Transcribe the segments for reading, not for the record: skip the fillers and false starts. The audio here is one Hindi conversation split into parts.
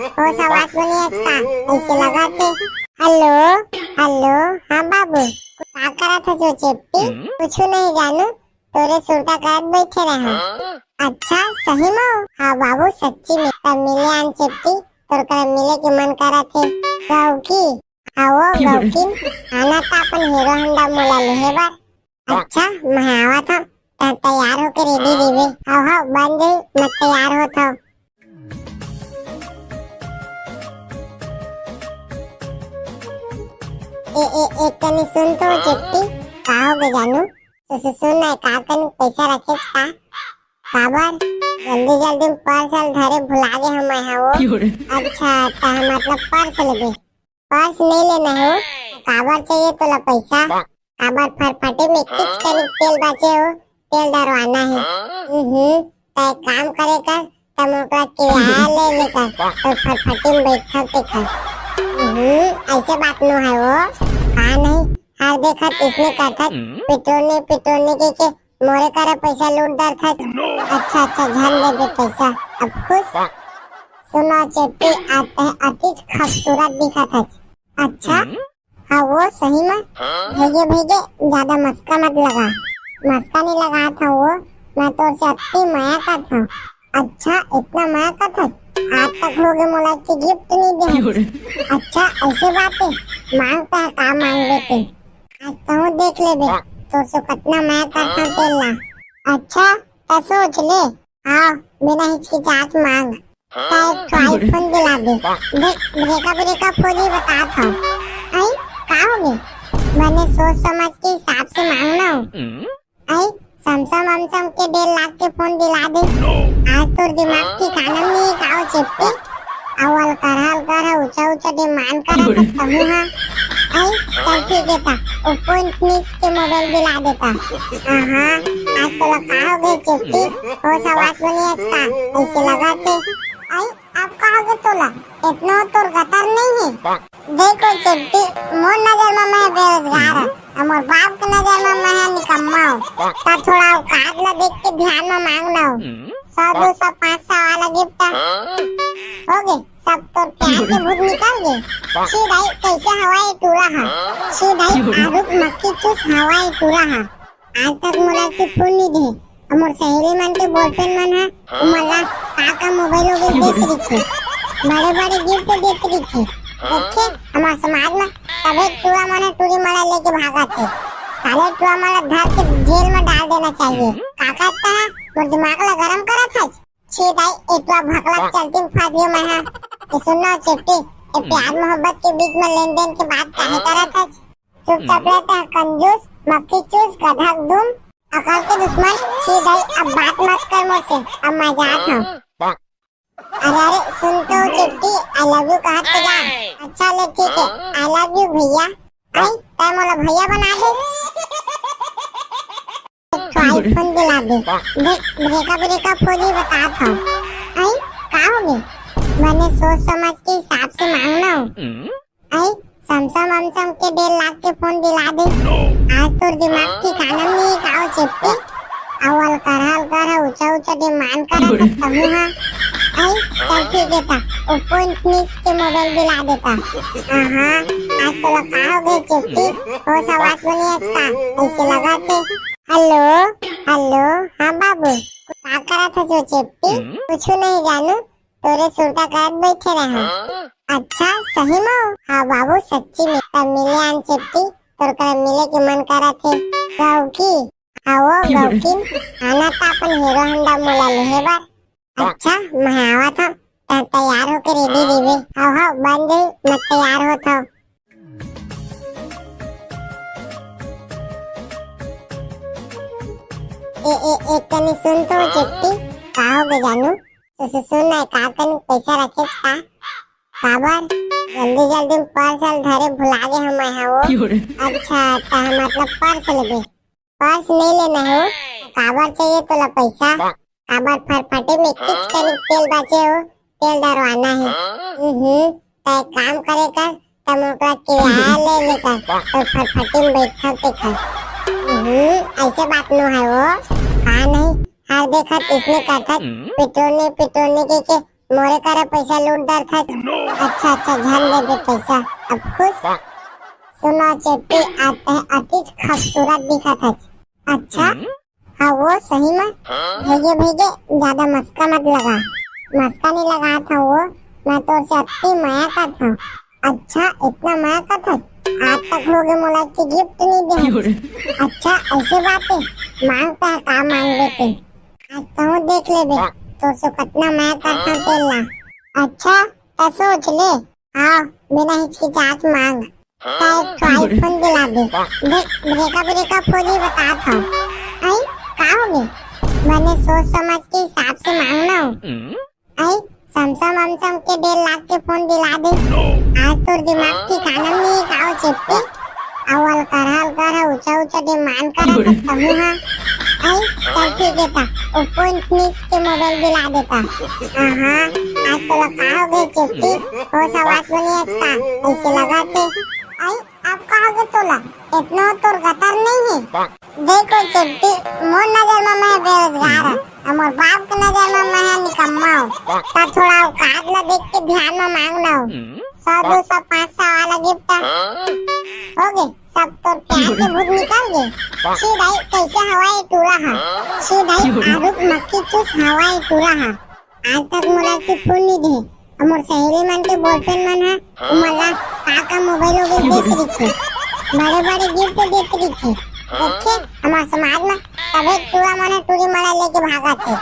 हो सवास बोलिए ऐसे लगा थे। हेलो हेलो, हाँ बाबू का करा था जो चेप्टी? कुछ नहीं जानू, तोरे सुरता करत बैठे रहे। अच्छा सही में? हाँ बाबू सच्ची में। तब मिले आन चेप्टी, तोर कर मिले के मन करा थे। गाँव की आओ गाँव की आना था अपन हीरो होंडा मोला लेहे बार। अच्छा मैं आवा था, तैयार होके रेडी रेवे। हाँ हाँ बन गई, मैं तैयार होता हूँ। एक कनी सुन तो चिट्ठी का हो गए जानू? सुन ना का कनी पैसा रखे का काबर जल्दी जल्दी पर्स धरे भुला गए हम है वो। अच्छा तो हम मतलब पर्स लेबे? पर्स नहीं लेना है, काबर चाहिए तोला पैसा? काबर फरफटे में किच कनी तेल बचे हो, तेल डरवाना है। तो एक काम करे कर, तब ओकरा किराया ले लेकर तो फरफटे में बैठा के कर। ऐसे बात नो है वो। हाँ नहीं हर देखा इसने करता पिटोने के मोरे करे पैसा लूट डर था। अच्छा अच्छा ध्यान दे दे पैसा अब खुश। सुनो चेप्टी आते हैं अति खूबसूरत दिखा था। अच्छा हाँ वो सही में भेजे भेजे, ज्यादा मस्का मत लगा। मस्का नहीं लगा था वो, मैं तो से अति माया का था। अच्छा इतना माया का था, आज तक हो गए मोला की गिफ्ट नहीं दे। अच्छा ऐसे बात है, मांगता है का मांग लेते। आज तो देख ले बे तो से कितना माया करता तेला। अच्छा तो सोच ले, हाँ बिना हिचकिचाहट मांग। तो एक आईफोन दिला दे। देख ब्रेकअप फौजी बता था। आई का हो गए, मैंने सोच समझ के हिसाब से मांगना हो। आई सैमसंग के 1.5 लाख के फोन दिला दे। आज तो दिमाग की खाना नहीं खाओ चिप्टी। अवल कर ऊंचा डिमांड करा सकता हूँ। हाँ आई चल ठीक है था, ओप्पो इन्फिनिक्स के मोबाइल दिला देता। हाँ आज तो लगा हो गए चिप्टी, हो सवास बोलिए ऐसे लगा थे। आई अब कहोगे तोला इतना तो गतर नहीं है। देखो चिट्टी मोर नजर में मैं बेरोजगार है, और बाप के नजर में मैं निकम्मा हूँ। तो थोड़ा औकात ला देख के ध्यान में मांगना हो। 100 200 500 वाला गिफ्ट हो गए सब तो प्यार के भूत निकल गए। सीधाई कैसे हवाई टूरा है, सीधाई आरुप मक्खी चूस हवाई टूरा है। आज तक मोला की फूल नहीं दे, और सहेली मन के बॉयफ्रेंड मन है उमला काका मोबाइल हो गए देख रही, बड़े बड़े गिफ्ट देख रही। देखे हमारे समाज में तभी टूरा माने टूरी माला लेके भागा थे। साले टूरा माला धर के जेल में डाल देना चाहिए। काका इतना है वो दिमाग ला गरम करा था। सीधाई इतना भकला चलती फांसियों में है। सुनना चिट्टी, प्यार मोहब्बत के बीच में लेन देन की बात काहे करा था? चुपचाप रहता है कंजूस मक्खी चूस गधा दुम अकल के दुश्मन। सीधाई अब बात मत कर मुझसे, अब मैं जाता हूँ। अरे सुन तो चिट्टी, आई लव यू कहत के जा। अच्छा ले ठीक है, आई लव यू भैया। आई तय मोला भैया बना दे। आईफोन दिला दे। देख ब्रेकअप फौजी बता था। आई का हो गए, मैंने सोच समझ के हिसाब से मांगना हो। आई सैमसंग के 1.5 लाख के फोन दिला दे। आज तो दिमाग की खाना नहीं खाओ चिप्टी। अवल कर ऊंचा डिमांड करा सकता हूँ। हाँ आई चल ठीक है था, ओप्पो इन्फिनिक्स के मोबाइल दिला देता। हाँ आज तो लगा हो गए चिप्टी, हो सवास बोलिए ऐसे लगा थे। हेलो हेलो, हाँ बाबू का करा था जो चिप्टी? कुछ नहीं जानू, तोरे सुरता करत बैठे रहे। अच्छा सही में? हाँ बाबू सच्ची में। तब मिले आन चिप्टी, तोर कर मिले के मन करा थे। गाँव की आओ गाँव की आना था अपन हीरो होंडा मोला लेहे बार। अच्छा मैं आवा था, तैयार होके रेडी रेवे। हाँ हाँ बन गई, मैं तैयार होता हूँ। एक कनी सुन तो चिट्टी का हो गए जानू? सुन ना का कनी पैसा रखे का काबर जल्दी जल्दी पर्स धरे भुला गए हम है वो। अच्छा तो हम मतलब पर्स लेबे? पर्स नहीं लेना है, काबर चाहिए तोला पैसा? काबर फरफटे में किच कनी तेल बचे हो, तेल डरवाना है। तो एक काम करे कर, तब ओकरा किराया ले लेकर तो फरफटे में बैठा के कर। ऐसे बात नो है वो। हाँ नहीं हर देखा इसने करता पिटोने के मोरे करे पैसा लूटदार था। अच्छा अच्छा ध्यान दे दे पैसा अब खुश। सुनो चेट्टी आते हैं अति खूबसूरत दिखा था। अच्छा हाँ वो सही में भेजे भेजे ज्यादा मस्का मत लगा। मस्का नहीं लगा था वो, मैं तो से अति माया का था। अच्छा इतना माया का था आज तक हो गए मोला की गिफ्ट नहीं दे। अच्छा ऐसे बातें मांगता है काम मांग लेते आज तो देख ले बे तो से कितना माया करता तेला। अच्छा तो सोच ले हाँ बिना हिचकिचाहट मांग एक आईफोन दिला दे। देख ब्रेकअप हो जी बता था आई का होगी मैंने सोच समझ के हिसाब से मांगना हो। आई सैमसंग वैमसंग के 1.5 लाख के फोन दिला दे। आज तो दिमाग की खाना नहीं खाओ चिपके अवल कर ऊंचा ऊंचा डिमांड करा सकता हूँ। हाँ आई चल ठीक है था ओप्पो इन्फिनिक्स के मोबाइल दिला देता। हाँ आज तो लगा हो गए चिपकी हो सवास बनी अच्छा ऐसे लगा थे। आई अब कहोगे तोला इतना तो गतर नहीं है। देखो चिपकी मोर नजर में मैं बेरोजगार है और बाप के नजर में मैं निकम्मा हूँ तो थोड़ा औकात ला देख के ध्यान में मांगना हो। 100 200 500 वाला गिफ्ट हो गए सब तो प्यार के भूत निकल गए। सीधाई कैसे हवाई टूरा है सीधाई आरुप मक्खी चूस हवाई टूरा है। आज तक मुला की फूल नहीं दे और सहेली मन के बॉयफ्रेंड मन है मला काका मोबाइल हो गए देख रही बड़े बड़े गिफ्ट देख रही थी। देखे हमारे समाज में तभी टूरा मने टूरी मला लेके भागा थे।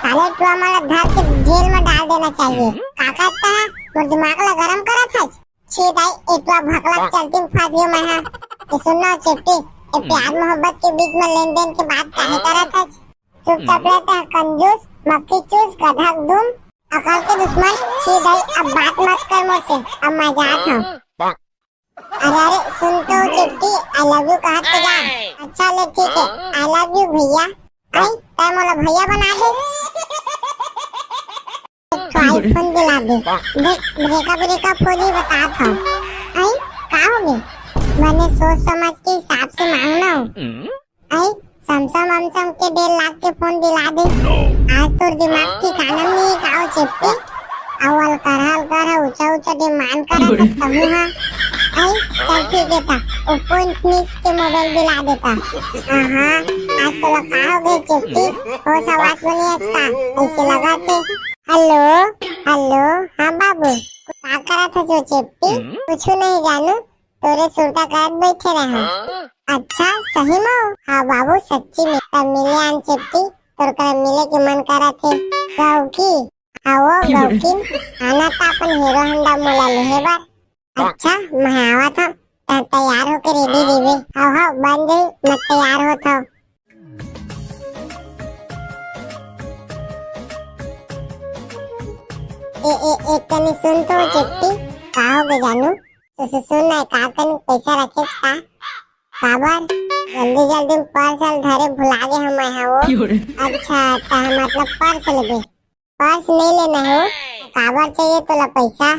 साले टूरा मला धर के जेल में डाल देना चाहिए। काका इतना है वो दिमाग ला गरम करा था सीधाई इतना भकलक चलती फांसी में है। सुनना चिट्टी ये प्यार मोहब्बत के बीच में लेन देन की बात काहे करा था। चुपचाप रहता है कंजूस मक्खी चूस गधा दुम अकल के दुश्मन। सीधाई अब बात मत कर मुझसे अब मैं जाता हूँ। अरे सुन तो चिट्टी आई लव यू कहा तो जा। अच्छा ले ठीक है आई लव यू भैया। आई तय मोला भैया बना दे आईफोन दिला दे। देख ब्रेकअप हो जी बता था आई का होगी मैंने सोच समझ के हिसाब से मांगना हो। आई सैमसंग वैमसंग के 1.5 लाख के फोन दिला दे। आज तो दिमाग की खाना नहीं खाओ चिपके अवल कर ऊंचा ऊंचा डिमांड करा सकता हूँ। हाँ आई चल ठीक है था ओप्पो इन्फिनिक्स के मोबाइल दिला देता। हाँ आज तो लगा हो गए चिपकी हो सवास बनी अच्छा ऐसे लगा थे। हेलो हेलो हाँ बाबू क्या करा था जो चिपकी कुछ नहीं जानू तोरे सुरता कर बैठे रहा। अच्छा सही में हाँ बाबू सच्ची में तब मिले आन चिपकी तोर कर मिले के मन करा थे गाँव की हाँ वो गाँव की आना था अपन हीरो होंडा मोला लेहे बार। अच्छा मैं आवा था तैयार होकर रेडी रहे। हाँ बन गई मैं तैयार होता हूँ। एक कनी सुन तो चिट्टी का हो गए जानू तो सुन ना का कनी पैसा रखे का काबर जल्दी जल्दी पार्सल धरे भुला गए हम यहाँ वो। अच्छा तो मतलब पर्स ले पर्स नहीं लेना हो काबर चाहिए तोला पैसा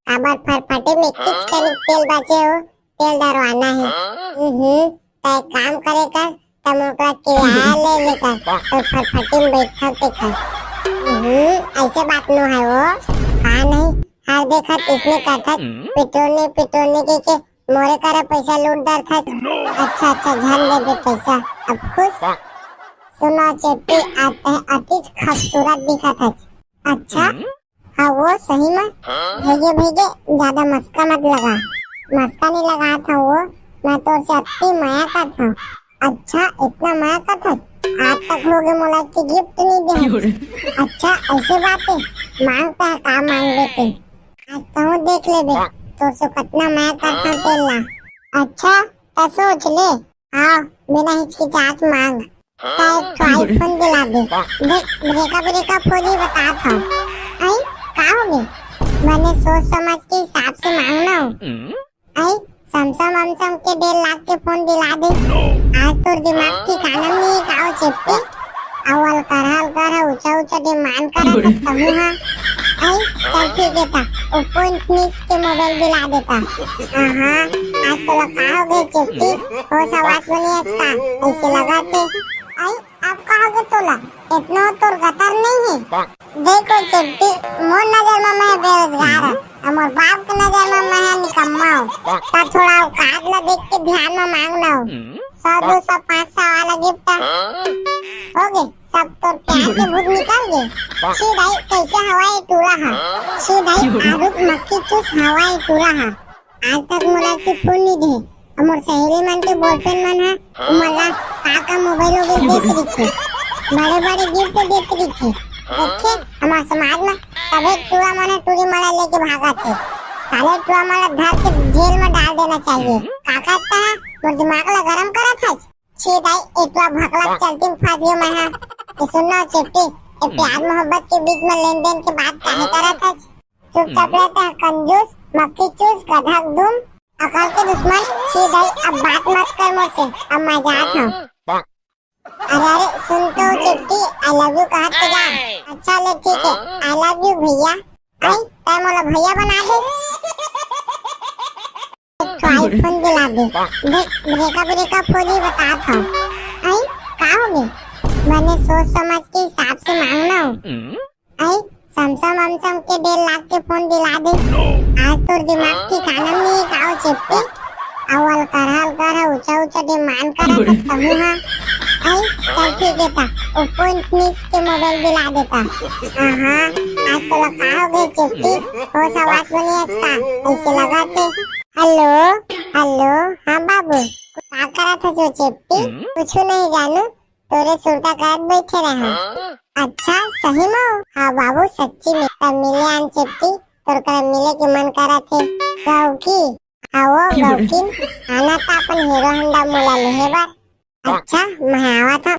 काबर फटफटे में किच कर तेल बचे हो तेल डरवाना है। तो एक काम करे कर तब ओकरा किराया ले लेकर तो फटफटे में बैठा के कर। ऐसे बात नो है वो हाँ नहीं हर देखा इसने करता पिटोने के मोरे करे पैसा लूटदार था। अच्छा अच्छा ध्यान दे दे पैसा अब खुश। सुनो चिट्टी आते हैं अति खूबसूरत दिखा था। अच्छा हाँ वो सही में भेजे भेजे ज्यादा मस्का मत लगा। मस्का नहीं लगा था वो, मैं तो से अति माया का था। अच्छा इतना माया का था आज तक हो गए मोला की गिफ्ट नहीं दे। अच्छा ऐसे बातें मांगता है काम मांग लेते आज तो देख ले बे तो से कितना माया करता तेला। अच्छा तो सोच ले हाँ बिना हिचकिचाहट मांग एक आईफोन दिला दे। देख ब्रेकअप हो जी बता था आई का होगी मैंने सोच समझ के हिसाब से मांगना हो। आई सैमसंग वैमसंग के 1.5 लाख के फोन दिला दे। आज तो दिमाग की खाना नहीं खाओ चिपके अवल कर ऊंचा ऊंचा डिमांड करा सकता हूँ। हाँ आई चल ठीक है था ओप्पो इन्फिनिक्स के मोबाइल दिला देता। हाँ आज तो लगा हो गए चिपकी हो सवास बनी अच्छा ऐसे लगा थे। आई अब कहोगे तोला इतना तोर गतर नहीं है। देखो चिट्टी मोर नजर में मैं बेरोजगार है और मोर बाप के नजर में मैं निकम्मा हूँ। तो थोड़ा औकात ला देख के ध्यान में मांगना हो। 100 200 500 वाला गिफ्ट हो गए सब तोर प्यार के भूत निकल गए। सीधाई कैसे हवाई टूरा है सीधाई आरुप मक्खी चूस हवाई टूरा है। आज तक मोला की फूल नहीं दे हमर सहेली मन के बॉयफ्रेंड मन है मोला काका मोबाइल हो गए देख रही बड़े बड़े गिफ्ट देख रही देखे हमारे समाज में तबे टूरा मने टूरी मला लेके भागा थे। साले टूरा मला धर के जेल में डाल देना चाहिए। काका इतना है मोर दिमाग ला गरम करा था सीधाई इतना भकला चलती फांसियों में है। ये सुनना चिट्टी ये प्यार मोहब्बत के बीच में लेन देन की बात काहे करा था। चुपचाप रहता है कंजूस मक्खी चूस गधा दुम अकल के दुश्मन सीधाई अब बात मत कर मुझसे अब मैं जाता हूँ। अरे सुन तो चिट्टी आई लव यू कहत के जा। अच्छा ले ठीक है आई लव यू भैया। आई तै मोला भैया बना दे आईफोन दिला दे देख ब्रेकअप हो जी बता था। आई का हो गई मैंने सोच समझ के हिसाब से मांगना हो। आई सैमसंग वमसंग के 1.5 लाख के फोन दिला दे। आज तो दिमाग की कानम नहीं काओ चिट्टी अवल कर ऊंचा डिमांड करा सकता हूँ। हाँ आई चल ठीक है था ओप्पो इन्फिनिक्स के मोबाइल दिला देता। हाँ आज तो लगा हो गई चिट्टी हो आवाज बनी अच्छा ऐसे लगा थे। हेलो हेलो हाँ बाबू क्या करा था जो चिट्टी कुछ नहीं जानू तोरे सुरता कर बैठे रहे। अच्छा सही में हाँ बाबू सच्ची में तब मिले आन चिट्टी तोर कर मिले के मन करा थे गाँव की आओ गाँव की आना था अपन हीरो होंडा मोला लेहे बार। अच्छा मैं आवा था